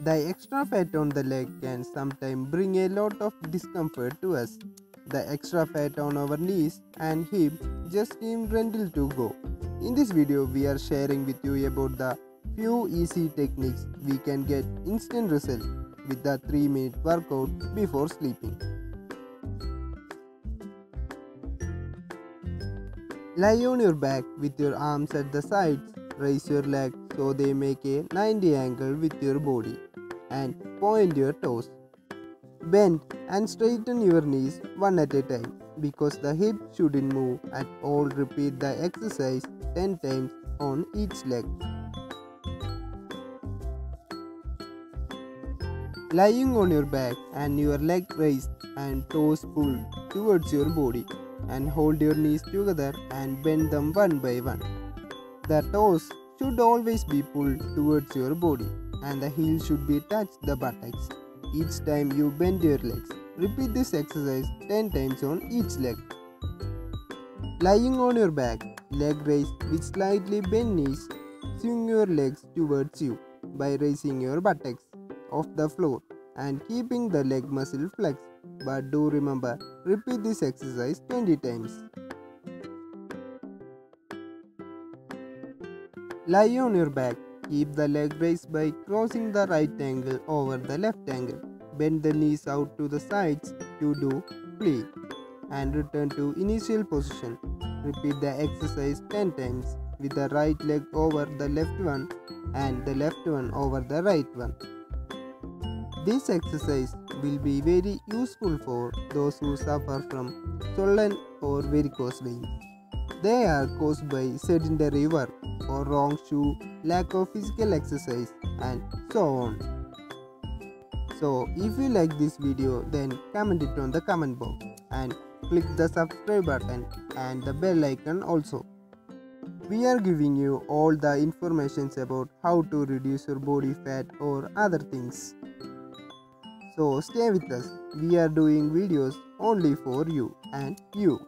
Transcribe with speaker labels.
Speaker 1: The extra fat on the leg can sometimes bring a lot of discomfort to us. The extra fat on our knees and hip just seem rental to go. In this video, we are sharing with you about the few easy techniques we can get instant result with the 3-minute workout before sleeping. Lie on your back with your arms at the sides. Raise your legs so they make a 90 angle with your body and point your toes. Bend and straighten your knees one at a time because the hip shouldn't move at all. Repeat the exercise 10 times on each leg. Lying on your back and your leg raised and toes pulled towards your body, and hold your knees together and bend them one by one. The toes should always be pulled towards your body and the heel should be touched the buttocks each time you bend your legs. Repeat this exercise 10 times on each leg. Lying on your back, leg raised with slightly bent knees, swing your legs towards you by raising your buttocks off the floor and keeping the leg muscle flexed. But do remember, repeat this exercise 20 times. Lie on your back. Keep the leg raised by crossing the right angle over the left angle. Bend the knees out to the sides to do plie and return to initial position. Repeat the exercise 10 times with the right leg over the left one and the left one over the right one. This exercise will be very useful for those who suffer from swollen or varicose veins. They are caused by sedentary work or wrong shoe, lack of physical exercise, and so on. So if you like this video, then comment it on the comment box and click the subscribe button and the bell icon also. We are giving you all the informations about how to reduce your body fat or other things. So stay with us. We are doing videos only for you and you.